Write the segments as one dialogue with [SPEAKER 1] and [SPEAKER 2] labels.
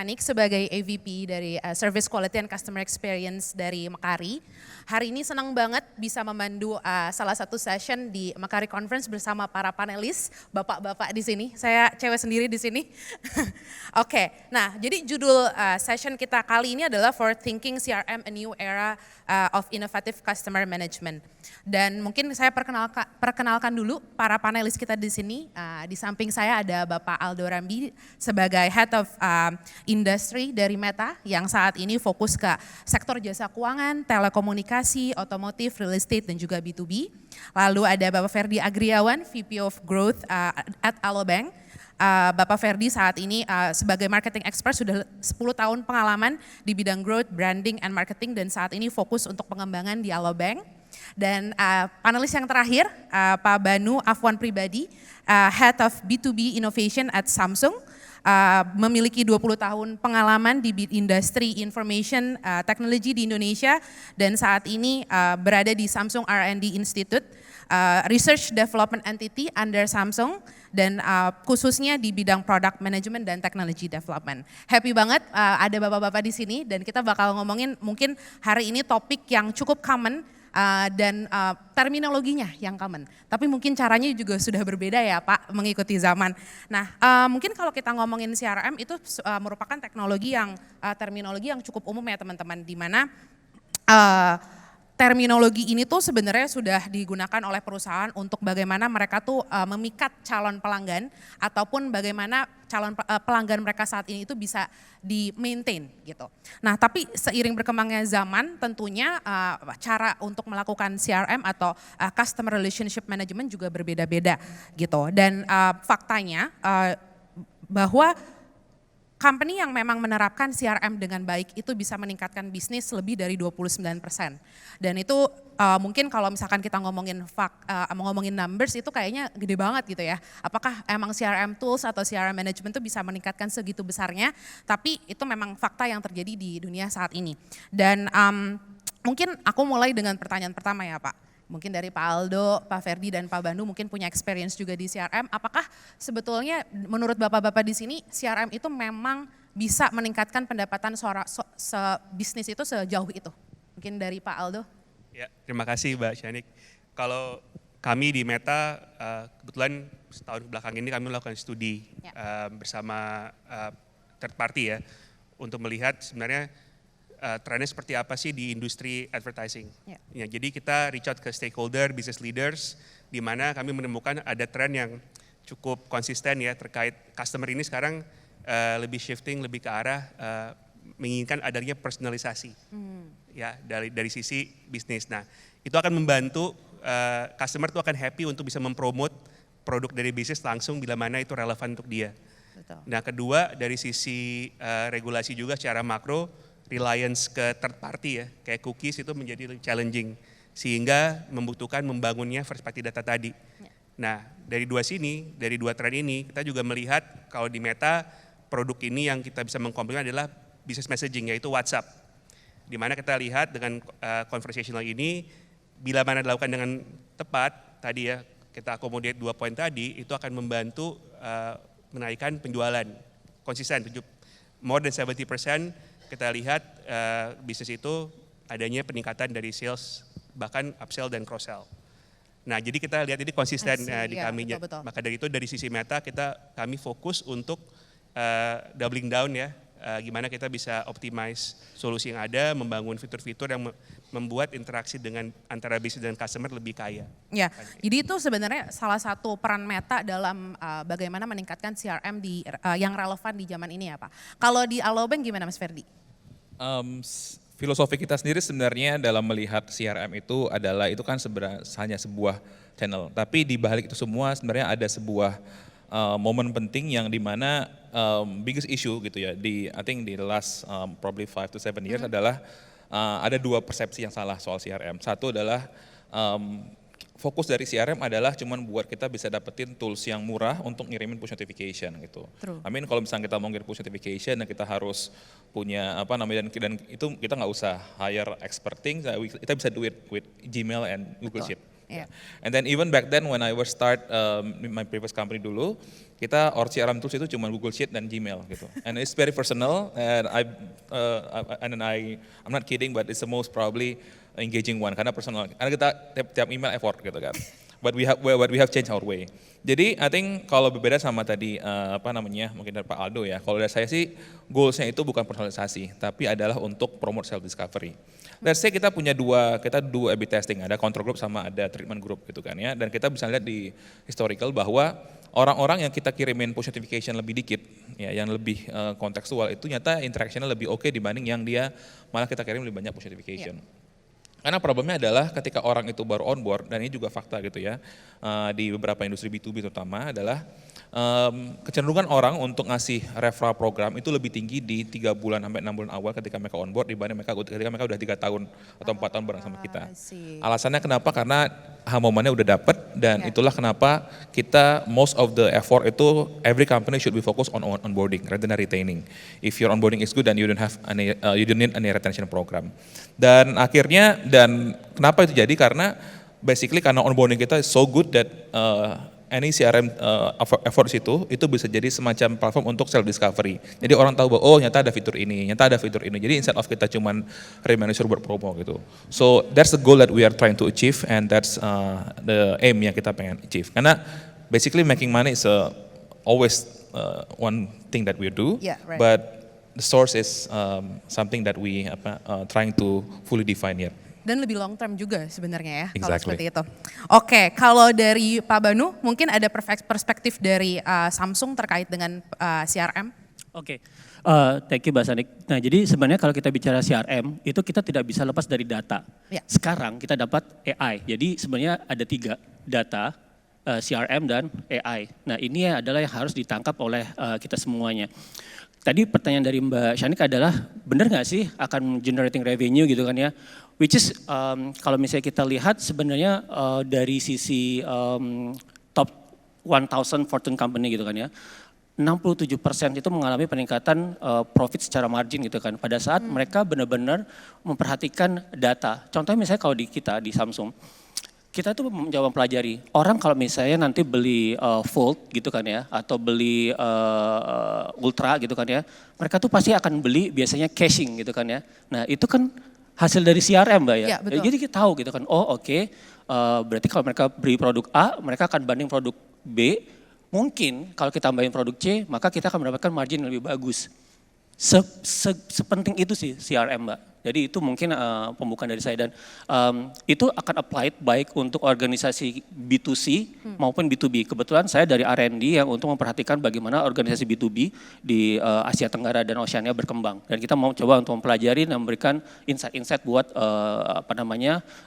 [SPEAKER 1] Syanik sebagai AVP dari Service Quality and Customer Experience dari Makari. Hari ini senang banget bisa memandu salah satu session di Makari Conference bersama para panelis, bapak-bapak di sini. Saya cewek sendiri di sini. Oke, nah jadi judul session kita kali ini adalah For Thinking CRM a New Era of Innovative Customer Management. Dan mungkin saya perkenalkan dulu para panelis kita di sini. Di samping saya ada Bapak Aldo Rambi sebagai Head of Industry dari Meta yang saat ini fokus ke sektor jasa keuangan, telekomunikasi, otomotif, real estate dan juga B2B. Lalu ada Bapak Ferdi Agriawan, VP of Growth at Alobank. Bapak Ferdi saat ini sebagai marketing expert sudah 10 tahun pengalaman di bidang growth, branding, and marketing dan saat ini fokus untuk pengembangan di Alobank. Dan panelis yang terakhir, Pak Banu Afwan Pribadi, Head of B2B Innovation at Samsung, memiliki 20 tahun pengalaman di industri information technology di Indonesia dan saat ini berada di Samsung R&D Institute, Research Development Entity under Samsung dan khususnya di bidang product management dan technology development. Happy banget ada bapak-bapak di sini dan kita bakal ngomongin mungkin hari ini topik yang cukup common dan terminologinya yang common. Tapi mungkin caranya juga sudah berbeda ya Pak mengikuti zaman. Nah mungkin kalau kita ngomongin CRM itu merupakan teknologi yang terminologi yang cukup umum ya teman-teman. Di mana terminologi ini tuh sebenarnya sudah digunakan oleh perusahaan untuk bagaimana mereka tuh memikat calon pelanggan ataupun bagaimana calon pelanggan mereka saat ini itu bisa di-maintain gitu. Nah tapi seiring berkembangnya zaman tentunya cara untuk melakukan CRM atau Customer Relationship Management juga berbeda-beda gitu. Dan faktanya bahwa company yang memang menerapkan CRM dengan baik itu bisa meningkatkan bisnis lebih dari 29%. Dan itu mungkin kalau misalkan kita ngomongin numbers itu kayaknya gede banget gitu ya. Apakah emang CRM tools atau CRM management itu bisa meningkatkan segitu besarnya, tapi itu memang fakta yang terjadi di dunia saat ini. Dan mungkin aku mulai dengan pertanyaan pertama ya Pak. Mungkin dari Pak Aldo, Pak Ferdi dan Pak Bandu mungkin punya experience juga di CRM. Apakah sebetulnya menurut bapak-bapak di sini CRM itu memang bisa meningkatkan pendapatan bisnis itu sejauh itu? Mungkin dari Pak Aldo.
[SPEAKER 2] Ya, terima kasih Mbak Syanik. Kalau kami di Meta kebetulan setahun belakang ini kami melakukan studi bersama third party ya untuk melihat sebenarnya trennya seperti apa sih di industri advertising. Ya, jadi kita reach out ke stakeholder, business leaders, di mana kami menemukan ada tren yang cukup konsisten ya terkait customer ini sekarang lebih shifting, lebih ke arah menginginkan adanya personalisasi ya dari sisi bisnis. Nah itu akan membantu customer itu akan happy untuk bisa mempromote produk dari bisnis langsung bila mana itu relevan untuk dia. Betul. Nah kedua dari sisi regulasi juga secara makro, reliance ke third party ya, kayak cookies itu menjadi challenging. Sehingga membutuhkan membangunnya first party data tadi. Nah dari dua tren ini kita juga melihat kalau di Meta produk ini yang kita bisa mengkombinasikan adalah business messaging yaitu WhatsApp. Di mana kita lihat dengan conversational ini, bila mana dilakukan dengan tepat, tadi ya kita akomodate 2 poin tadi, itu akan membantu menaikkan penjualan konsisten, more than 70%. Kita lihat bisnis itu adanya peningkatan dari sales, bahkan upsell dan cross sell. Nah jadi kita lihat ini konsisten di kami. Betul. Maka dari itu dari sisi Meta kami fokus untuk doubling down ya, gimana kita bisa optimize solusi yang ada, membangun fitur-fitur yang membuat interaksi dengan antara bisnis dan customer lebih kaya.
[SPEAKER 1] Ya, jadi itu sebenarnya salah satu peran Meta dalam bagaimana meningkatkan CRM yang relevan di zaman ini ya Pak. Kalau di Alobank gimana Mas Ferdi?
[SPEAKER 3] Filosofi kita sendiri sebenarnya dalam melihat CRM itu adalah itu kan hanya sebuah channel. Tapi di balik itu semua sebenarnya ada sebuah momen penting yang dimana biggest issue gitu ya I think di the last probably 5 to 7 years adalah ada 2 persepsi yang salah soal CRM. Satu adalah fokus dari CRM adalah cuman buat kita bisa dapetin tools yang murah untuk ngirimin push notification gitu. True. I mean kalau misalnya kita mau ngirim push notification dan kita harus punya dan itu kita nggak usah hire experting, kita bisa do it with Gmail and Google Sheet.
[SPEAKER 1] Yeah.
[SPEAKER 3] And then even back then when I was start my previous company dulu, kita our CRM tools itu cuma Google Sheet dan Gmail gitu. And it's very personal and I'm not kidding, but it's the most probably engaging one karena personal. Karena kita tiap email effort gitu kan. But we have changed our way. Jadi I think kalau berbeda sama tadi mungkin dari Pak Aldo ya. Kalau dari saya sih goalsnya itu bukan personalisasi, tapi adalah untuk promote self discovery. Let's say kita dua A/B testing, ada control group sama ada treatment group gitu kan ya. Dan kita bisa lihat di historical bahwa orang-orang yang kita kirimin push notification lebih dikit, ya, yang lebih kontekstual itu nyata interactionnya lebih oke dibanding yang dia malah kita kirim lebih banyak push notification. Yeah. Karena problemnya adalah ketika orang itu baru on board, dan ini juga fakta gitu ya, di beberapa industri B2B terutama adalah kecenderungan orang untuk ngasih referral program itu lebih tinggi di 3 bulan sampai 6 bulan awal ketika mereka on board dibanding ketika mereka udah 3 tahun atau 4 tahun bareng sama kita. Alasannya kenapa? Karena momennya udah dapet dan itulah kenapa kita most of the effort itu every company should be focused on onboarding rather than retaining. If your onboarding is good then you don't need any retention program. Dan akhirnya kenapa itu jadi? Karena basically karena onboarding kita is so good that any CRM efforts itu bisa jadi semacam platform untuk self discovery. Jadi orang tahu bahwa nyata ada fitur ini, nyata ada fitur ini. Jadi instead of kita cuman remanager buat promo gitu. So that's the goal that we are trying to achieve and that's the aim yang kita pengen achieve. Karena basically making money is always one thing that we do, but the source is something that we trying to fully define yet.
[SPEAKER 1] Dan lebih long term juga sebenarnya ya,
[SPEAKER 3] exactly.
[SPEAKER 1] Kalau seperti itu. Oke, kalau dari Pak Banu mungkin ada perspektif dari Samsung terkait dengan CRM?
[SPEAKER 4] Oke, thank you Mbak Sanik. Nah jadi sebenarnya kalau kita bicara CRM itu kita tidak bisa lepas dari data. Ya. Sekarang kita dapat AI, jadi sebenarnya ada 3, data, CRM dan AI. Nah ini adalah yang harus ditangkap oleh kita semuanya. Tadi pertanyaan dari Mbak Shanik adalah benar nggak sih akan generating revenue gitu kan ya? Which is kalau misalnya kita lihat sebenarnya dari sisi top 1000 Fortune company gitu kan ya, 67% itu mengalami peningkatan profit secara margin gitu kan. Pada saat mereka benar-benar memperhatikan data. Contohnya misalnya kalau di kita di Samsung, kita tuh mencoba mempelajari orang kalau misalnya nanti beli Fold gitu kan ya, atau beli Ultra gitu kan ya, mereka tuh pasti akan beli biasanya caching gitu kan ya. Nah itu kan hasil dari CRM Mbak ya.
[SPEAKER 1] Ya betul.
[SPEAKER 4] Jadi kita tahu gitu kan, berarti kalau mereka beli produk A, mereka akan banding produk B, mungkin kalau kita tambahin produk C, maka kita akan mendapatkan margin yang lebih bagus. Sepenting itu sih CRM Mbak. Jadi itu mungkin pembukaan dari saya dan itu akan applied baik untuk organisasi B2C maupun B2B. Kebetulan saya dari R&D yang untuk memperhatikan bagaimana organisasi B2B di Asia Tenggara dan Oceania berkembang. Dan kita mau coba untuk mempelajari dan memberikan insight-insight buat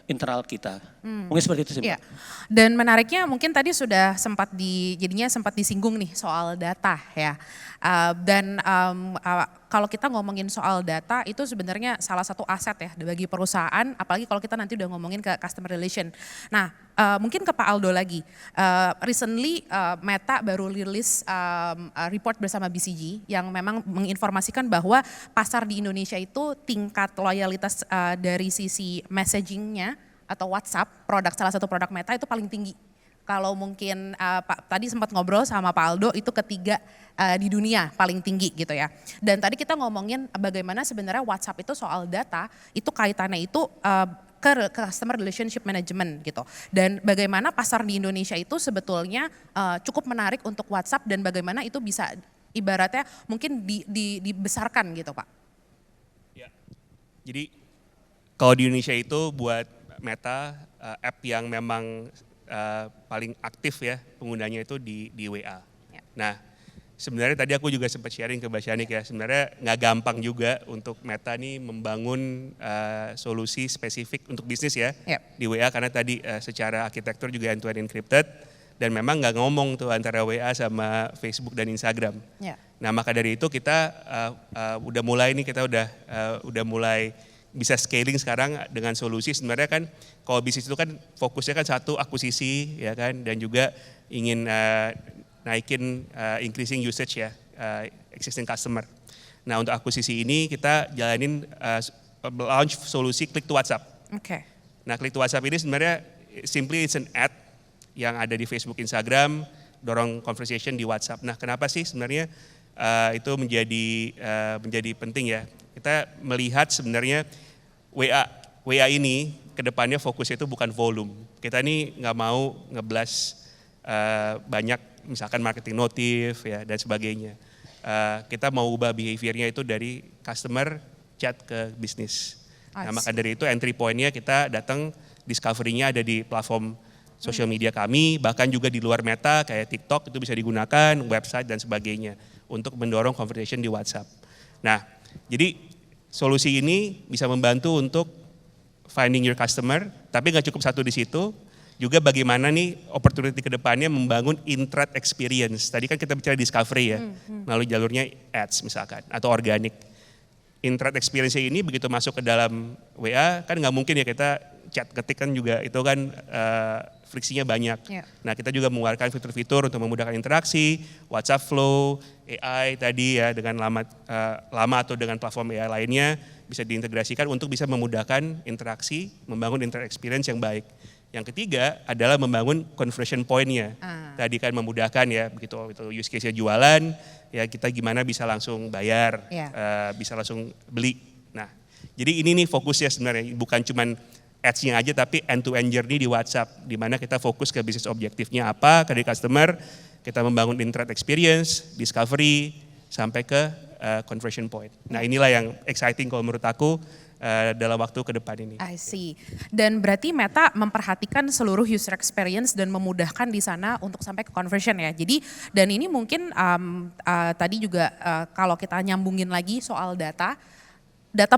[SPEAKER 4] internal kita. Mungkin seperti itu sih.
[SPEAKER 1] Ya. Dan menariknya mungkin tadi sudah sempat disinggung nih soal data ya. Kalau kita ngomongin soal data itu sebenarnya salah satu aset ya bagi perusahaan, apalagi kalau kita nanti udah ngomongin ke customer relation. Nah mungkin ke Pak Aldo lagi, recently Meta baru rilis report bersama BCG yang memang menginformasikan bahwa pasar di Indonesia itu tingkat loyalitas dari sisi messagingnya atau WhatsApp, salah satu produk Meta itu paling tinggi. Kalau mungkin Pak tadi sempat ngobrol sama Pak Aldo itu ketiga di dunia paling tinggi gitu ya. Dan tadi kita ngomongin bagaimana sebenarnya WhatsApp itu soal data itu kaitannya itu ke customer relationship management gitu. Dan bagaimana pasar di Indonesia itu sebetulnya cukup menarik untuk WhatsApp dan bagaimana itu bisa ibaratnya mungkin dibesarkan gitu Pak.
[SPEAKER 2] Ya. Jadi kalau di Indonesia itu buat Meta app yang memang paling aktif ya penggunanya itu di WA. Ya. Nah sebenarnya tadi aku juga sempat sharing ke Mbak Shanik ya, sebenarnya nggak gampang juga untuk Meta nih membangun solusi spesifik untuk bisnis ya di WA karena tadi secara arsitektur juga end-to-end encrypted dan memang nggak ngomong tuh antara WA sama Facebook dan Instagram. Ya. Nah maka dari itu kita udah mulai bisa scaling sekarang dengan solusi sebenarnya kan kalau bisnis itu kan fokusnya kan satu akuisisi ya kan dan juga ingin naikin increasing usage ya existing customer. Nah untuk akuisisi ini kita jalanin launch solusi Click to WhatsApp.
[SPEAKER 1] Oke.
[SPEAKER 2] Nah Click to WhatsApp ini sebenarnya simply it's an ad yang ada di Facebook, Instagram, dorong conversation di WhatsApp. Nah, kenapa sih sebenarnya itu menjadi penting ya? Kita melihat sebenarnya WA ini kedepannya fokusnya itu bukan volume. Kita ini nggak mau ngeblas banyak misalkan marketing notif ya dan sebagainya. Kita mau ubah behaviornya itu dari customer chat ke bisnis. Nah, maka dari itu entry point-nya kita datang, discovery-nya ada di platform social media kami, bahkan juga di luar Meta kayak TikTok itu bisa digunakan, website dan sebagainya untuk mendorong conversation di WhatsApp. Nah, jadi solusi ini bisa membantu untuk finding your customer, tapi nggak cukup satu di situ, juga bagaimana nih opportunity ke depannya membangun in-thread experience. Tadi kan kita bicara discovery ya, melalui jalurnya ads misalkan, atau organic. In-thread experience ini begitu masuk ke dalam WA, kan nggak mungkin ya kita chat ketik kan juga itu kan friksinya banyak. Yeah. Nah, kita juga mengeluarkan fitur-fitur untuk memudahkan interaksi, WhatsApp Flow, AI tadi ya dengan lama atau dengan platform AI lainnya bisa diintegrasikan untuk bisa memudahkan interaksi, membangun internet experience yang baik. Yang ketiga adalah membangun conversion point-nya. Tadi kan memudahkan ya, begitu itu use case-nya jualan, ya kita gimana bisa langsung bayar, bisa langsung beli. Nah, jadi ini nih fokusnya sebenarnya, bukan cuman ads-nya aja tapi end-to-end journey di WhatsApp, di mana kita fokus ke bisnis objektifnya apa, ke customer, kita membangun internet experience, discovery, sampai ke conversion point. Nah, inilah yang exciting kalau menurut aku dalam waktu ke depan ini.
[SPEAKER 1] I see. Dan berarti Meta memperhatikan seluruh user experience dan memudahkan di sana untuk sampai ke conversion ya. Jadi dan ini mungkin tadi juga kalau kita nyambungin lagi soal data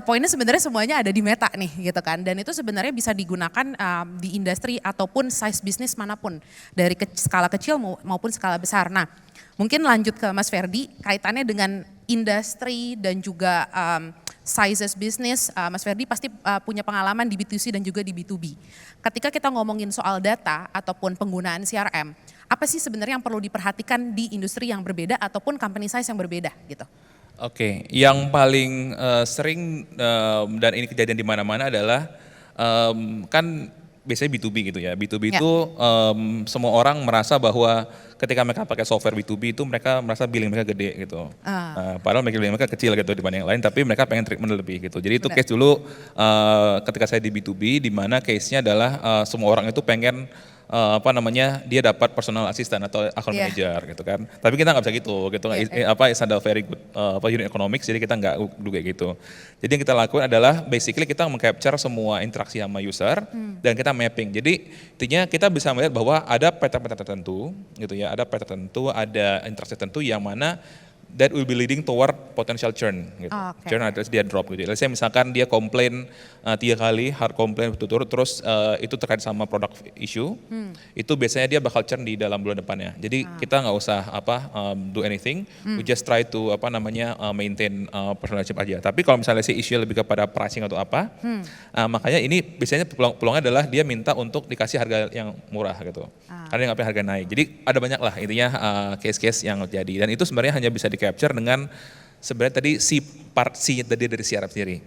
[SPEAKER 1] poinnya sebenarnya semuanya ada di Meta nih gitu kan. Dan itu sebenarnya bisa digunakan di industri ataupun size bisnis manapun. Dari skala kecil maupun skala besar. Nah mungkin lanjut ke Mas Ferdi kaitannya dengan industri dan juga sizes bisnis, Mas Ferdi pasti punya pengalaman di B2C dan juga di B2B. Ketika kita ngomongin soal data ataupun penggunaan CRM, apa sih sebenarnya yang perlu diperhatikan di industri yang berbeda ataupun company size yang berbeda gitu?
[SPEAKER 3] Oke, yang paling sering dan ini kejadian di mana-mana adalah kan biasanya B2B gitu ya. B2B itu semua orang merasa bahwa ketika mereka pakai software B2B itu mereka merasa billing mereka gede gitu. Padahal billing mereka kecil gitu dibanding yang lain, tapi mereka pengen treatment lebih gitu. Jadi itu case dulu ketika saya di B2B, di mana case-nya adalah semua orang itu pengen dia dapat personal assistant atau account manager gitu kan. Tapi kita nggak bisa gitu it's not a very good unit economics, jadi kita nggak juga gitu. Jadi yang kita lakukan adalah basically kita meng-capture semua interaksi sama user dan kita mapping. Jadi intinya kita bisa melihat bahwa ada pattern-pattern tertentu gitu ya, ada pattern tertentu, ada interaksi tertentu yang mana that will be leading toward potential churn gitu. Churn address dia drop gitu. Let's say misalkan dia komplain 3 kali, hard complain berturut-turut, terus itu terkait sama product issue, itu biasanya dia bakal churn di dalam bulan depannya. Jadi kita nggak usah do anything, we just try to maintain relationship aja. Tapi kalau misalnya si issue lebih kepada pricing atau apa, makanya ini biasanya peluangnya adalah dia minta untuk dikasih harga yang murah gitu. Karena dia nggak pengen harga naik. Jadi ada banyak lah intinya case-case yang terjadi. Dan itu sebenarnya hanya bisa di-capture dengan sebenarnya tadi part C tadi dari CRM sendiri.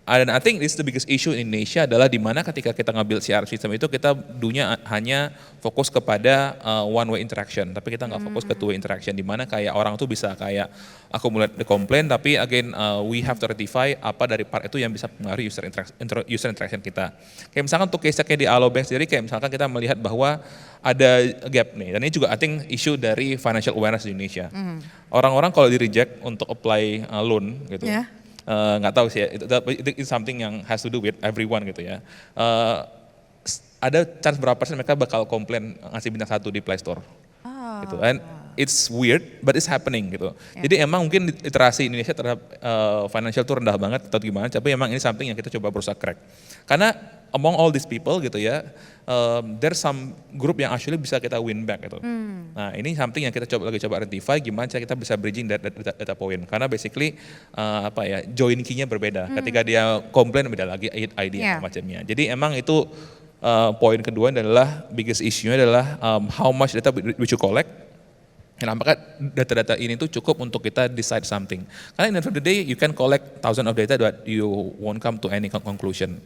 [SPEAKER 3] And I think this is the biggest issue in Indonesia adalah di mana ketika kita ngambil CRM system itu kita dunia hanya fokus kepada one way interaction, tapi kita nggak fokus ke two way interaction, di mana kayak orang tuh bisa kayak accumulate the complaint, tapi again we have to rectify apa dari part itu yang bisa mempengaruhi user interaction kita. Kayak misalkan untuk case kayak di Alobank sendiri, kayak misalkan kita melihat bahwa ada gap nih, dan ini juga I think issue dari financial awareness di Indonesia. Orang-orang kalau di reject untuk apply loan gitu. Nggak tahu sih ya, itu something yang has to do with everyone gitu ya. Ada chance berapa persen mereka bakal komplain ngasih bintang 1 di Play Store. Gitu. And it's weird, but it's happening gitu. Jadi emang mungkin literasi Indonesia terhadap financial itu rendah banget atau gimana, tapi emang ini something yang kita coba berusaha crack. Karena among all these people gitu ya, there's some group yang actually bisa kita win back gitu. Nah ini something yang kita lagi coba identify gimana cara kita bisa bridging data point. Karena basically join key-nya berbeda. Ketika dia komplain beda lagi ID macamnya. Jadi emang itu poin kedua adalah biggest issue-nya adalah how much data we should collect. Dan apakah data-data ini tuh cukup untuk kita decide something. Karena in the end of the day you can collect thousands of data but you won't come to any conclusion.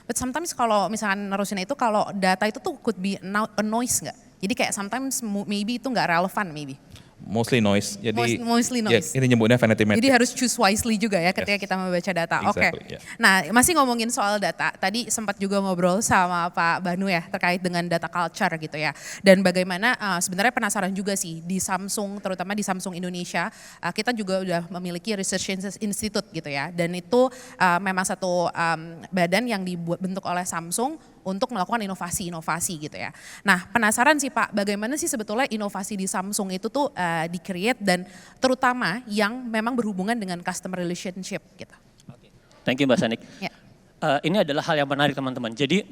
[SPEAKER 1] But sometimes kalau misalkan nerusin itu, kalau data itu tuh could be a noise nggak? Jadi kayak sometimes maybe itu nggak relevan maybe.
[SPEAKER 3] Mostly noise. Jadi
[SPEAKER 1] Mostly noise.
[SPEAKER 3] ini nyebutnya vanity metric.
[SPEAKER 1] Jadi harus choose wisely juga ya ketika kita membaca data. Oke.
[SPEAKER 3] Exactly, yeah.
[SPEAKER 1] Nah, masih ngomongin soal data. Tadi sempat juga ngobrol sama Pak Banu ya terkait dengan data culture gitu ya. Dan bagaimana sebenarnya penasaran juga sih di Samsung, terutama di Samsung Indonesia, kita juga udah memiliki Research Institute gitu ya. Dan itu memang satu badan yang dibentuk oleh Samsung untuk melakukan inovasi-inovasi gitu ya. Nah, penasaran sih Pak, bagaimana sih sebetulnya inovasi di Samsung itu tuh di-create dan terutama yang memang berhubungan dengan customer relationship gitu.
[SPEAKER 4] Thank you Mbak Sanik.
[SPEAKER 1] Ya.
[SPEAKER 4] Ini adalah hal yang menarik teman-teman. Jadi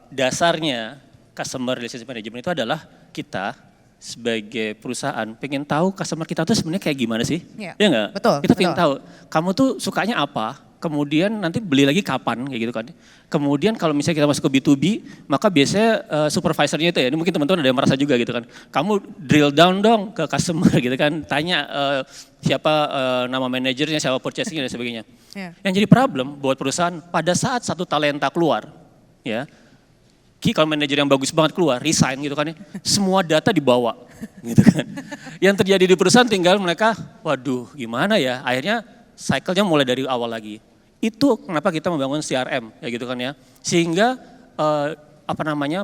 [SPEAKER 4] dasarnya customer relationship management itu adalah kita sebagai perusahaan pengen tahu customer kita tuh sebenarnya kayak gimana sih?
[SPEAKER 1] Ya,
[SPEAKER 4] Iya nggak?
[SPEAKER 1] betul,
[SPEAKER 4] Kita pengen
[SPEAKER 1] betul.
[SPEAKER 4] tahu kamu tuh sukanya apa, kemudian nanti beli lagi kapan kayak gitu kan. Kemudian kalau misalnya kita masuk ke B2B, maka biasanya supervisornya itu ya, ini mungkin teman-teman ada yang merasa juga gitu kan. Kamu drill down dong ke customer gitu kan, tanya siapa nama manajernya, siapa purchasing dan sebagainya.
[SPEAKER 1] Ya.
[SPEAKER 4] Yang jadi problem buat perusahaan pada saat satu talenta keluar, ya, kalau manajer yang bagus banget keluar, resign gitu kan ya, semua data dibawa gitu kan. Yang terjadi di perusahaan tinggal mereka, waduh gimana ya, akhirnya cycle-nya mulai dari awal lagi. Itu kenapa kita membangun CRM ya gitu kan ya, sehingga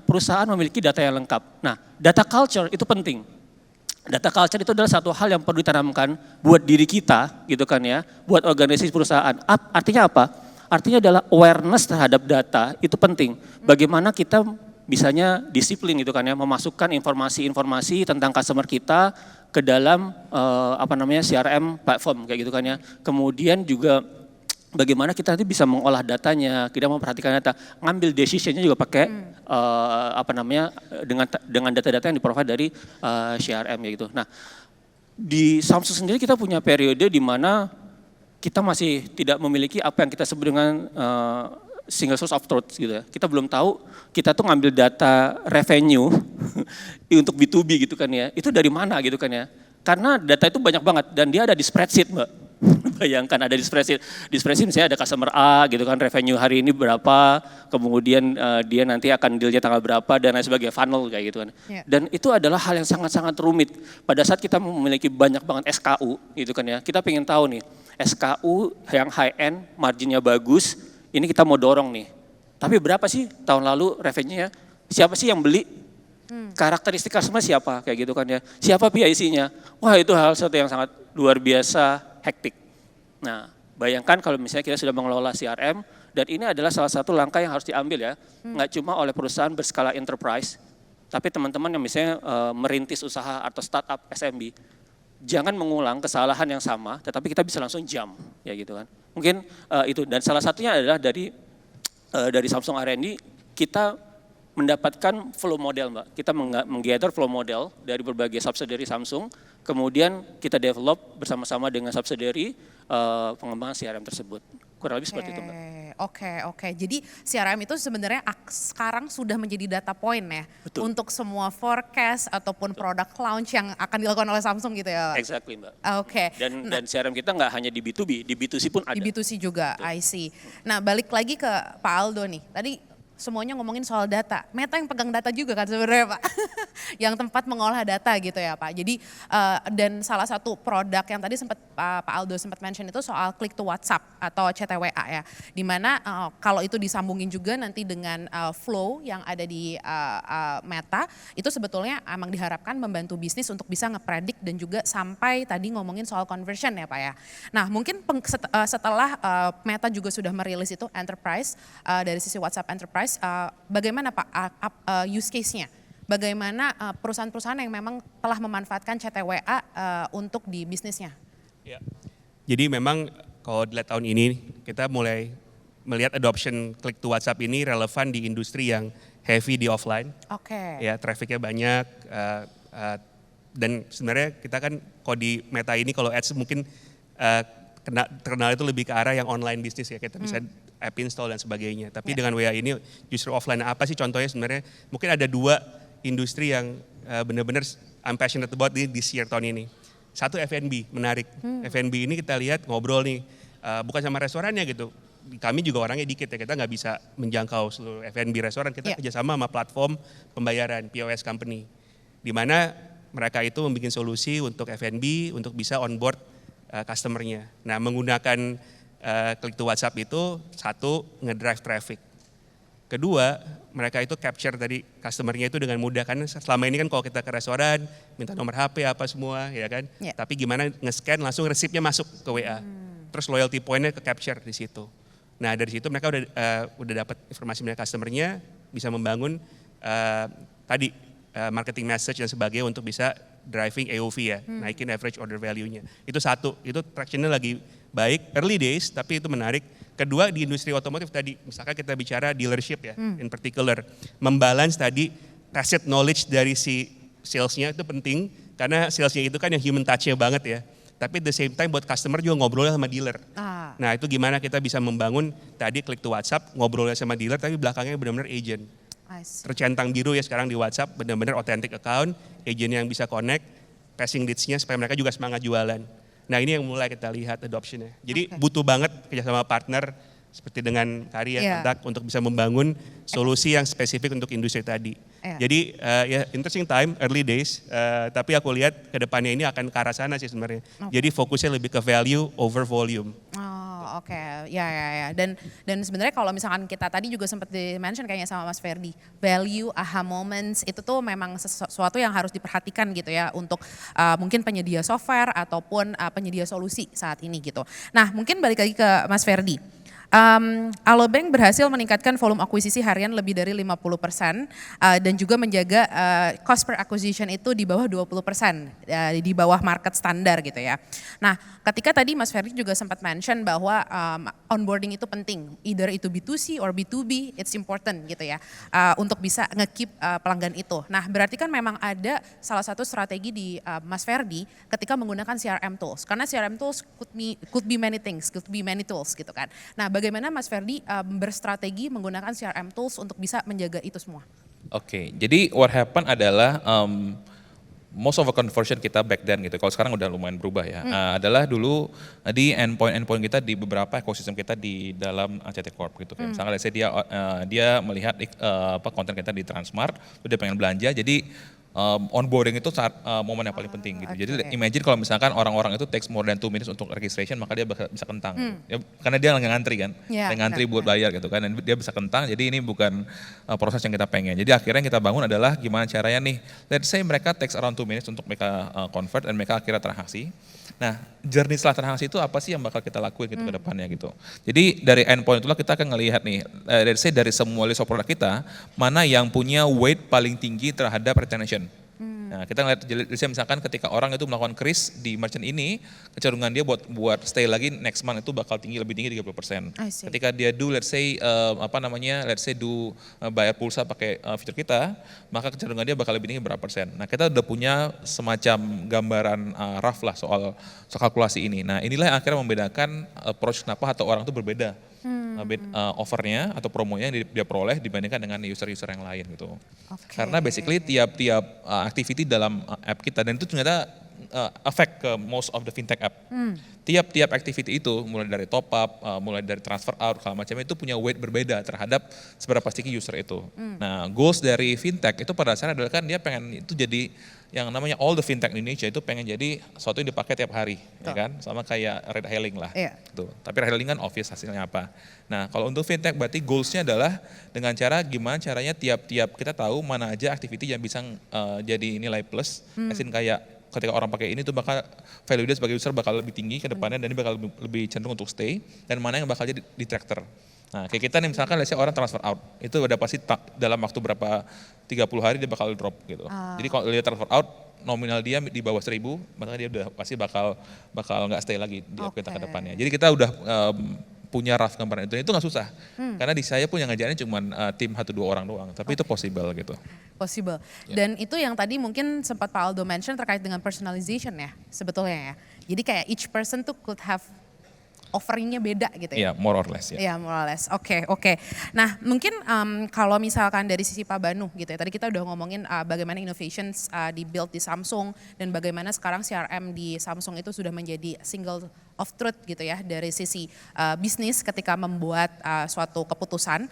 [SPEAKER 4] perusahaan memiliki data yang lengkap. Nah, data culture itu penting. Data culture itu adalah satu hal yang perlu ditanamkan buat diri kita gitu kan ya, buat organisasi perusahaan. Artinya apa? Artinya adalah awareness terhadap data itu penting. Bagaimana kita bisanya disiplin gitu kan ya, memasukkan informasi-informasi tentang customer kita ke dalam CRM platform kayak gitu kan ya. Kemudian juga bagaimana kita nanti bisa mengolah datanya, kita memperhatikan data, ngambil decision-nya juga pakai dengan data-data yang di-provide dari CRM ya gitu. Nah, di Samsung sendiri kita punya periode di mana kita masih tidak memiliki apa yang kita sebut dengan single source of truth gitu ya. Kita belum tahu, kita tuh ngambil data revenue untuk B2B gitu kan ya. Itu dari mana gitu kan ya. Karena data itu banyak banget dan dia ada di spreadsheet Mbak. Bayangkan ada di spreadsheet. Di spreadsheet misalnya ada customer A gitu kan, revenue hari ini berapa, kemudian dia nanti akan dealnya tanggal berapa dan lain sebagainya, funnel kayak gitu kan.
[SPEAKER 1] Yeah.
[SPEAKER 4] Dan itu adalah hal yang sangat-sangat rumit. Pada saat kita memiliki banyak banget SKU gitu kan ya, kita pengen tahu nih, SKU yang high end, marginnya bagus, ini kita mau dorong nih. Tapi berapa sih tahun lalu revenue-nya? Siapa sih yang beli? Karakteristik customer siapa? Kayak gitu kan ya. Siapa PIC-nya? Wah itu hal satu yang sangat luar biasa hektik. Nah bayangkan kalau misalnya kita sudah mengelola CRM, dan ini adalah salah satu langkah yang harus diambil ya. Nggak cuma oleh perusahaan berskala enterprise, tapi teman-teman yang misalnya merintis usaha atau startup SMB, jangan mengulang kesalahan yang sama, tetapi kita bisa langsung jump, ya gitu kan. Mungkin itu, dan salah satunya adalah dari Samsung R&D, kita mendapatkan flow model Mbak. Kita menggather flow model dari berbagai subsidiary Samsung, kemudian kita develop bersama-sama dengan subsidiary pengembangan CRM tersebut. Kurang lebih seperti itu Mbak.
[SPEAKER 1] Oke. Jadi CRM itu sebenarnya sekarang sudah menjadi data point ya.
[SPEAKER 4] Betul.
[SPEAKER 1] Untuk semua forecast ataupun produk launch yang akan dilakukan oleh Samsung gitu ya.
[SPEAKER 4] Exactly Mbak.
[SPEAKER 1] Oke.
[SPEAKER 4] Dan CRM kita nggak hanya di B2B, di B2C pun ada.
[SPEAKER 1] Di B2C juga, I see. Nah balik lagi ke Pak Aldo nih, tadi semuanya ngomongin soal data. Meta yang pegang data juga kan sebenarnya Pak. Yang tempat mengolah data gitu ya Pak. Jadi dan salah satu produk yang tadi sempat Pak Aldo sempat mention itu soal click to WhatsApp atau CTWA ya. Dimana kalau itu disambungin juga nanti dengan flow yang ada di Meta, itu sebetulnya emang diharapkan membantu bisnis untuk bisa ngepredik dan juga sampai tadi ngomongin soal conversion ya Pak ya. Nah mungkin setelah Meta juga sudah merilis itu enterprise, dari sisi WhatsApp enterprise, bagaimana Pak use case-nya? Bagaimana perusahaan-perusahaan yang memang telah memanfaatkan CTWA untuk di bisnisnya?
[SPEAKER 2] Ya. Jadi memang kalau dilihat tahun ini kita mulai melihat adoption click to WhatsApp ini relevan di industri yang heavy di offline.
[SPEAKER 1] Oke.
[SPEAKER 2] Ya, trafficnya banyak dan sebenarnya kita kan kalau di Meta ini kalau ads mungkin terkenal itu lebih ke arah yang online bisnis ya, kita bisa app install dan sebagainya. Tapi dengan WA ini justru offline. Apa sih contohnya sebenarnya? Mungkin ada 2 industri yang benar-benar I'm passionate about this year tahun ini. Satu F&B, menarik. F&B ini kita lihat ngobrol nih, bukan sama restorannya gitu. kami juga orangnya dikit ya, kita nggak bisa menjangkau seluruh F&B restoran, kita kerjasama sama platform pembayaran POS company, di mana mereka itu membuat solusi untuk F&B untuk bisa onboard customer-nya. Nah, menggunakan klik to WhatsApp itu satu ngedrive traffic. Kedua, mereka itu capture tadi customer-nya itu dengan mudah, karena selama ini kan kalau kita ke restoran minta nomor HP apa semua ya kan. Tapi gimana nge-scan langsung resipnya masuk ke WA. Terus loyalty point-nya ke capture di situ. Nah, dari situ mereka udah dapat informasi dari customer-nya, bisa membangun tadi marketing message dan sebagainya untuk bisa driving AOV ya, naikin average order value-nya. Itu satu, itu traction-nya lagi baik, early days, tapi itu menarik. Kedua, di industri otomotif tadi, misalkan kita bicara dealership ya, in particular, membalance tadi tacit knowledge dari si sales-nya itu penting, karena sales-nya itu kan yang human touch-nya banget ya. Tapi at the same time buat customer juga ngobrolnya sama dealer. Nah, itu gimana kita bisa membangun tadi klik to WhatsApp, ngobrolnya sama dealer, tapi belakangnya benar-benar agent. Tercentang biru ya sekarang di WhatsApp, benar-benar authentic account, agent yang bisa connect, passing leads-nya supaya mereka juga semangat jualan. Nah, ini yang mulai kita lihat adoption-nya. Jadi butuh banget kerjasama partner seperti dengan Kari ya, kontak untuk bisa membangun solusi yang spesifik untuk industri tadi. Jadi ya interesting time, early days, tapi aku lihat ke depannya ini akan ke arah sana sih sebenarnya. Jadi fokusnya lebih ke value over volume.
[SPEAKER 1] Oke, ya. Dan sebenarnya kalau misalkan kita tadi juga sempat di-mention kayaknya sama Mas Ferdi, value, aha moments itu tuh memang sesuatu yang harus diperhatikan gitu ya untuk mungkin penyedia software ataupun penyedia solusi saat ini gitu. Nah, mungkin balik lagi ke Mas Ferdi. Alobank berhasil meningkatkan volume akuisisi harian lebih dari 50% dan juga menjaga cost per acquisition itu di bawah 20%, di bawah market standar gitu ya. Nah, ketika tadi Mas Ferdi juga sempat mention bahwa onboarding itu penting, either itu B2C or B2B, it's important gitu ya, untuk bisa nge-keep pelanggan itu. Nah, berarti kan memang ada salah satu strategi di Mas Ferdi ketika menggunakan CRM tools, karena CRM tools could be many things, could be many tools gitu kan. Nah, bagaimana Mas Ferdi berstrategi menggunakan CRM tools untuk bisa menjaga itu semua?
[SPEAKER 3] Oke, jadi what happen adalah most of the conversion kita back then gitu, kalau sekarang udah lumayan berubah ya, adalah dulu di endpoint kita di beberapa ekosistem kita di dalam ACT Corp gitu. Misalnya let's say dia melihat konten kita di Transmart, dia pengen belanja, jadi onboarding itu saat momen yang paling penting gitu. Jadi imagine kalau misalkan orang-orang itu takes more than 2 minutes untuk registration, maka dia bisa kentang. Ya, karena dia lagi ngantri kan, ngantri buat bayar gitu kan, dan dia bisa kentang. Jadi ini bukan proses yang kita pengen. Jadi akhirnya yang kita bangun adalah gimana caranya nih, let's say mereka takes around 2 minutes untuk mereka convert dan mereka akhirnya transaksi. Nah, journey setelah transaksi itu apa sih yang bakal kita lakuin gitu ke depannya gitu. Jadi dari endpoint itulah kita akan ngelihat nih, let's say dari semua list of produk kita, mana yang punya weight paling tinggi terhadap retention. Nah, kita ngeliat, misalkan ketika orang itu melakukan kris di merchant ini, kecenderungan dia buat stay lagi next month itu bakal lebih tinggi 30%. Ketika dia do let's say bayar pulsa pakai fitur kita, maka kecenderungan dia bakal lebih tinggi berapa persen. Nah, kita udah punya semacam gambaran rough lah soal kalkulasi ini. Nah, inilah yang akhirnya membedakan approach kenapa atau orang itu berbeda. Offernya atau promonya yang dia peroleh dibandingkan dengan user-user yang lain gitu. Karena basically tiap-tiap activity dalam app kita, dan itu ternyata affect ke most of the fintech app. Tiap-tiap activity itu mulai dari top up, mulai dari transfer out, kalau macam itu punya weight berbeda terhadap seberapa sticky user itu. Nah, goals dari fintech itu pada dasarnya adalah kan dia pengen itu jadi yang namanya all the fintech Indonesia itu pengen jadi sesuatu yang dipakai tiap hari, ya kan? Sama kayak ride hailing lah. Gitu. Tapi ride hailing kan obvious hasilnya apa. Nah, kalau untuk fintech berarti goalsnya adalah dengan cara gimana caranya tiap-tiap kita tahu mana aja activity yang bisa jadi nilai plus. Asin kayak ketika orang pakai ini tuh bakal value dia sebagai user bakal lebih tinggi ke depannya dan dia bakal lebih cenderung untuk stay, dan mana yang bakal jadi detractor. Nah, kayak kita nih misalkan let's say orang transfer out, itu udah pasti dalam waktu berapa 30 hari dia bakal drop gitu. Jadi kalau dia transfer out, nominal dia di bawah 1.000, maka dia udah pasti bakal nggak stay lagi di app kita ke depannya. Jadi kita udah punya rough gambaran itu nggak susah. Karena di saya pun yang ngajarin cuma tim 1-2 orang doang, tapi itu possible gitu.
[SPEAKER 1] Possible. Dan itu yang tadi mungkin sempat Pak Aldo mention terkait dengan personalization ya sebetulnya ya. Jadi kayak each person tuh could have offeringnya beda gitu ya?
[SPEAKER 3] Iya, more or less ya.
[SPEAKER 1] Iya, more or less. Oke, oke. Nah, mungkin kalau misalkan dari sisi Pak Banu gitu ya, tadi kita udah ngomongin bagaimana innovations di-build di Samsung dan bagaimana sekarang CRM di Samsung itu sudah menjadi single of truth gitu ya dari sisi bisnis ketika membuat suatu keputusan.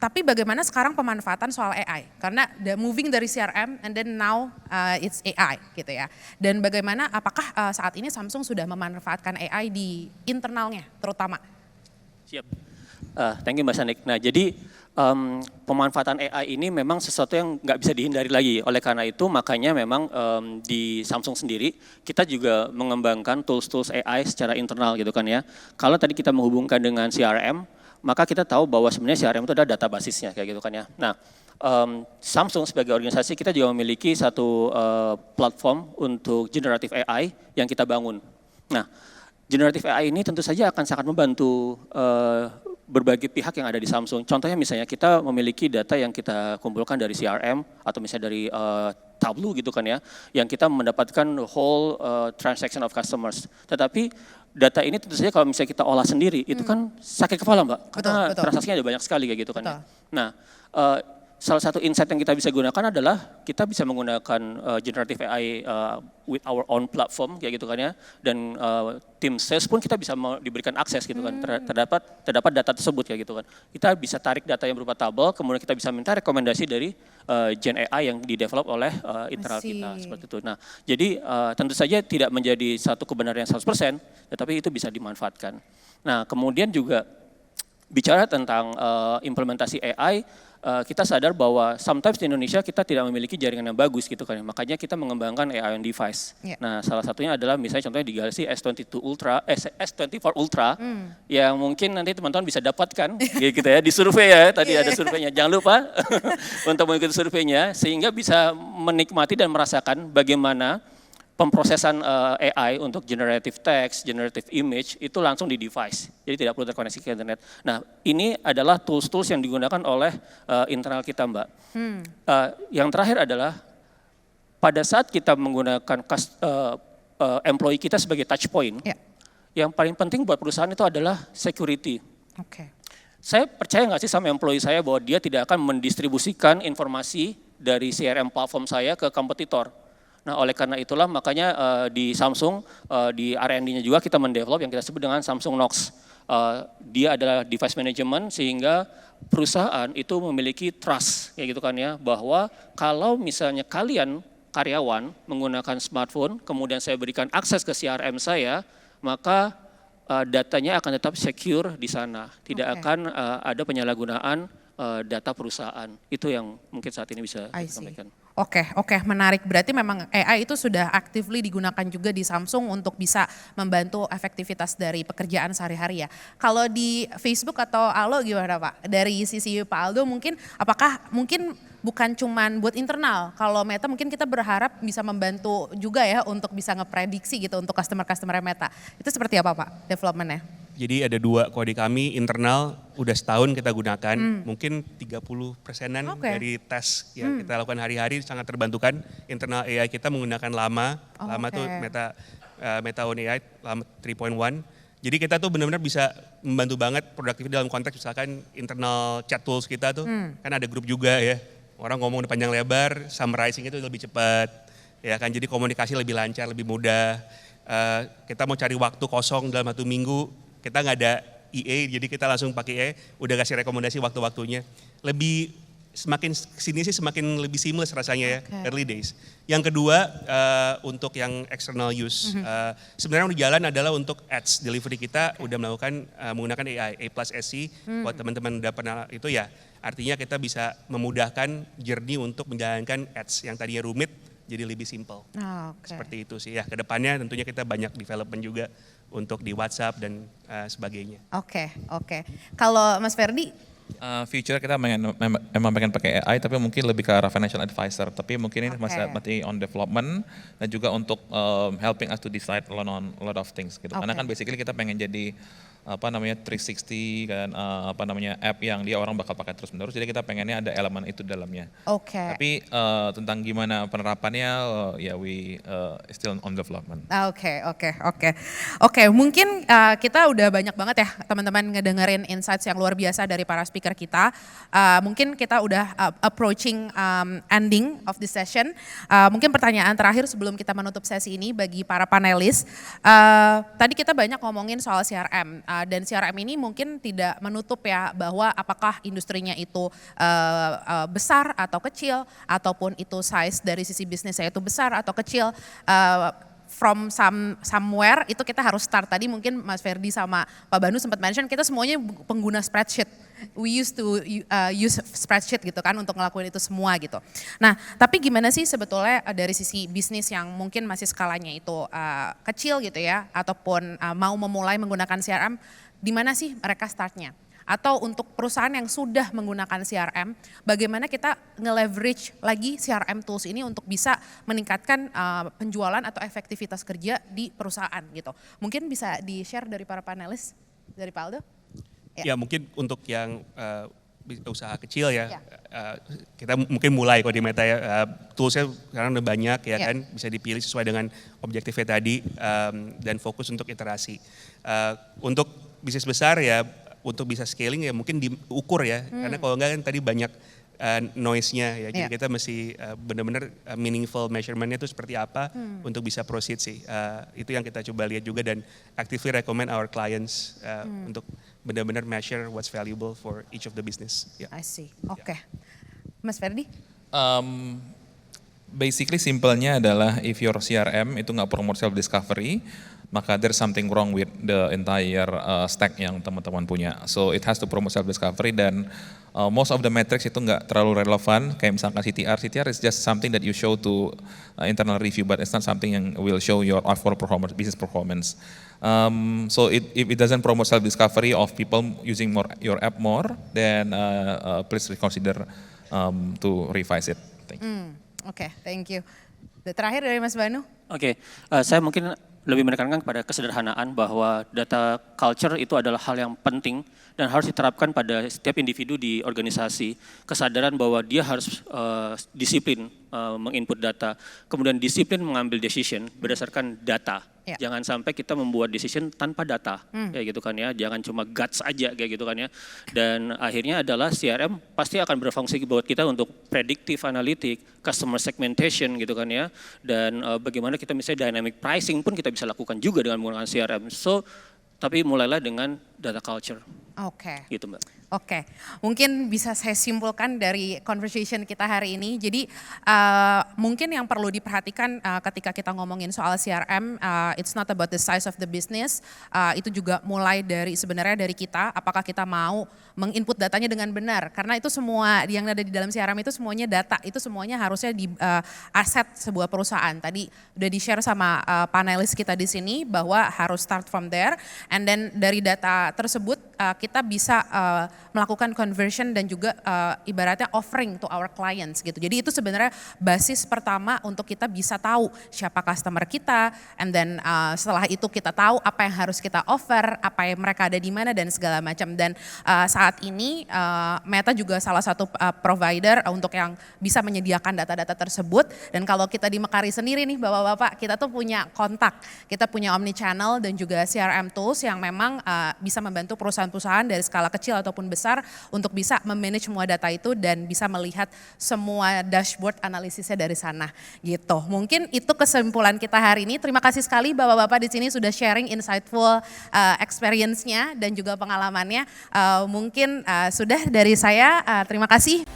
[SPEAKER 1] Tapi bagaimana sekarang pemanfaatan soal AI? Karena moving dari CRM and then now it's AI gitu ya. Dan bagaimana apakah saat ini Samsung sudah memanfaatkan AI di internalnya terutama?
[SPEAKER 4] Siap. Thank you Mbak Sanik. Nah jadi pemanfaatan AI ini memang sesuatu yang nggak bisa dihindari lagi. Oleh karena itu makanya memang di Samsung sendiri kita juga mengembangkan tools-tools AI secara internal gitu kan ya. Kalau tadi kita menghubungkan dengan CRM, maka kita tahu bahwa sebenarnya CRM itu ada data basisnya kayak gitu kan ya. Nah, Samsung sebagai organisasi kita juga memiliki satu platform untuk generative AI yang kita bangun. Nah, generative AI ini tentu saja akan sangat membantu berbagai pihak yang ada di Samsung. Contohnya misalnya kita memiliki data yang kita kumpulkan dari CRM atau misalnya dari Tableau gitu kan ya, yang kita mendapatkan whole transaction of customers. Tetapi data ini tentu saja kalau misalnya kita olah sendiri, itu kan sakit kepala Mbak, karena transaksinya ada banyak sekali kayak gitu kan ya. Nah, salah satu insight yang kita bisa gunakan adalah kita bisa menggunakan generative AI with our own platform kayak gitu kan ya, dan tim sales pun kita bisa diberikan akses gitu kan terdapat data tersebut kayak gitu kan. Kita bisa tarik data yang berupa tabel, kemudian kita bisa minta rekomendasi dari Gen AI yang di-develop oleh internal kita seperti itu. Nah, jadi tentu saja tidak menjadi satu kebenaran yang 100%, tetapi itu bisa dimanfaatkan. Nah, kemudian juga bicara tentang implementasi AI, kita sadar bahwa sometimes di Indonesia kita tidak memiliki jaringan yang bagus gitu kan. Makanya kita mengembangkan AI on device. Nah, salah satunya adalah misalnya contohnya di Galaxy S22 Ultra, S24 Ultra yang mungkin nanti teman-teman bisa dapatkan gitu ya di survei ya, tadi ada surveinya. Jangan lupa untuk mengikuti surveinya sehingga bisa menikmati dan merasakan bagaimana pemrosesan AI untuk generative text, generative image itu langsung di device. Jadi tidak perlu terkoneksi ke internet. Nah, ini adalah tools-tools yang digunakan oleh internal kita, Mbak. Yang terakhir adalah pada saat kita menggunakan employee kita sebagai touch point, yang paling penting buat perusahaan itu adalah security. Saya percaya nggak sih sama employee saya bahwa dia tidak akan mendistribusikan informasi dari CRM platform saya ke kompetitor. Nah, oleh karena itulah makanya di Samsung, di R&D-nya juga kita mendevelop yang kita sebut dengan Samsung Knox. Dia adalah device management sehingga perusahaan itu memiliki trust, kayak gitu kan ya, bahwa kalau misalnya kalian karyawan menggunakan smartphone, kemudian saya berikan akses ke CRM saya, maka datanya akan tetap secure di sana. Tidak akan ada penyalahgunaan data perusahaan. Itu yang mungkin saat ini bisa disampaikan.
[SPEAKER 1] Oke, menarik. Berarti memang AI itu sudah actively digunakan juga di Samsung untuk bisa membantu efektivitas dari pekerjaan sehari-hari ya. Kalau di Facebook atau Aldo gimana Pak? Dari sisi Pak Aldo mungkin apakah mungkin bukan cuman buat internal, kalau Meta mungkin kita berharap bisa membantu juga ya untuk bisa ngeprediksi gitu untuk customer-customer Meta. Itu seperti apa Pak development-nya?
[SPEAKER 2] Jadi ada dua, kalau di kami internal udah setahun kita gunakan, mungkin 30%-an dari tes yang kita lakukan hari-hari sangat terbantukan. Internal AI kita menggunakan lama tuh Meta Own AI, lama 3.1. Jadi kita tuh benar-benar bisa membantu banget produktivitas dalam konteks misalkan internal chat tools kita tuh, kan ada grup juga ya. Orang ngomong panjang lebar, summarizing itu lebih cepat, ya kan. Jadi komunikasi lebih lancar, lebih mudah. Kita mau cari waktu kosong dalam 1 minggu, kita nggak ada EA, jadi kita langsung pakai EA, udah kasih rekomendasi waktu-waktunya. Semakin kesini sih semakin lebih seamless rasanya ya, early days. Yang kedua untuk yang external use, sebenarnya yang di jalan adalah untuk ads delivery kita udah melakukan menggunakan AI, A+SC, buat teman-teman udah pernah itu ya. Artinya kita bisa memudahkan journey untuk menjalankan ads yang tadinya rumit jadi lebih simple. Seperti itu sih ya. Kedepannya tentunya kita banyak development juga untuk di WhatsApp dan sebagainya. Oke.
[SPEAKER 1] Kalau Mas Ferdi?
[SPEAKER 3] Future kita memang pengen pakai AI, tapi mungkin lebih ke arah financial advisor. Tapi mungkin ini masih on development dan juga untuk helping us to decide on a lot of things gitu. Karena kan basically kita pengen jadi 360 kan app yang dia orang bakal pakai terus menerus. Jadi kita pengennya ada elemen itu dalamnya.
[SPEAKER 1] Oke.
[SPEAKER 3] Tapi tentang gimana penerapannya ya we still on development.
[SPEAKER 1] Oke, mungkin kita udah banyak banget ya teman-teman ngedengerin insights yang luar biasa dari para speaker kita. Mungkin kita udah approaching ending of the session. Mungkin pertanyaan terakhir sebelum kita menutup sesi ini bagi para panelis. Tadi kita banyak ngomongin soal CRM dan CRM ini mungkin tidak menutup ya bahwa apakah industrinya itu besar atau kecil ataupun itu size dari sisi bisnisnya itu besar atau kecil. From somewhere itu kita harus start. Tadi mungkin Mas Ferdi sama Pak Banu sempat mention kita semuanya pengguna spreadsheet. We used to use spreadsheet gitu kan untuk ngelakuin itu semua gitu. Nah, tapi gimana sih sebetulnya dari sisi bisnis yang mungkin masih skalanya itu kecil gitu ya, ataupun mau memulai menggunakan CRM, di mana sih mereka startnya? Atau untuk perusahaan yang sudah menggunakan CRM, bagaimana kita nge-leverage lagi CRM tools ini untuk bisa meningkatkan penjualan atau efektivitas kerja di perusahaan gitu. Mungkin bisa di-share dari para panelis, dari Pak Aldo?
[SPEAKER 2] Ya mungkin untuk yang usaha kecil ya, kita mungkin mulai kalau di Meta ya, toolsnya sekarang udah banyak ya kan, bisa dipilih sesuai dengan objektifnya tadi dan fokus untuk iterasi. Untuk bisnis besar ya, untuk bisa scaling ya mungkin diukur ya, karena kalau enggak kan tadi banyak noise-nya ya, jadi kita mesti benar-benar meaningful measurement-nya itu seperti apa untuk bisa proceed sih. Itu yang kita coba lihat juga dan actively recommend our clients untuk benar-benar measure what's valuable for each of the business. Yeah.
[SPEAKER 1] I see, oke. Mas Ferdi?
[SPEAKER 3] Basically simpelnya adalah if your CRM itu nggak promote self discovery, maka there's something wrong with the entire stack yang teman-teman punya. So it has to promote self discovery dan most of the metrics itu nggak terlalu relevan. Kayak misalkan CTR is just something that you show to internal review, but it's not something yang will show your overall performance, business performance. So if it doesn't promote self discovery of people using your app more, then please reconsider to revise it. Thank you.
[SPEAKER 1] Oke, thank you. Terakhir dari Mas Banu.
[SPEAKER 4] Oke, saya mungkin lebih menekankan kepada kesederhanaan bahwa data culture itu adalah hal yang penting dan harus diterapkan pada setiap individu di organisasi. Kesadaran bahwa dia harus disiplin menginput data, kemudian disiplin mengambil decision berdasarkan data. Ya. Jangan sampai kita membuat decision tanpa data, kayak gitu kan ya. Jangan cuma guts aja kayak gitu kan ya. Dan akhirnya adalah CRM pasti akan berfungsi buat kita untuk predictive analytic, customer segmentation gitu kan ya. Dan bagaimana kita misalnya dynamic pricing pun kita bisa lakukan juga dengan menggunakan CRM. So, tapi mulailah dengan data culture.
[SPEAKER 1] Oke.
[SPEAKER 4] Gitu Mbak.
[SPEAKER 1] Oke, mungkin bisa saya simpulkan dari conversation kita hari ini. Jadi mungkin yang perlu diperhatikan ketika kita ngomongin soal CRM, it's not about the size of the business. Itu juga mulai dari sebenarnya dari kita, apakah kita mau menginput datanya dengan benar. Karena itu semua yang ada di dalam CRM itu semuanya data, itu semuanya harusnya di aset sebuah perusahaan. Tadi udah di-share sama panelis kita di sini bahwa harus start from there, and then dari data tersebut kita bisa melakukan conversion dan juga ibaratnya offering to our clients gitu. Jadi itu sebenarnya basis pertama untuk kita bisa tahu siapa customer kita, and then setelah itu kita tahu apa yang harus kita offer, apa yang mereka ada di mana dan segala macam. Dan saat ini Meta juga salah satu provider untuk yang bisa menyediakan data-data tersebut. Dan kalau kita di Mekari sendiri nih Bapak-Bapak, kita tuh punya kontak, kita punya omnichannel dan juga CRM tools yang memang bisa membantu perusahaan-perusahaan dari skala kecil ataupun besar untuk bisa memanage semua data itu dan bisa melihat semua dashboard analisisnya dari sana gitu. Mungkin itu kesimpulan kita hari ini. Terima kasih sekali Bapak-Bapak di sini sudah sharing insightful experience-nya dan juga pengalamannya. Mungkin sudah dari saya, terima kasih.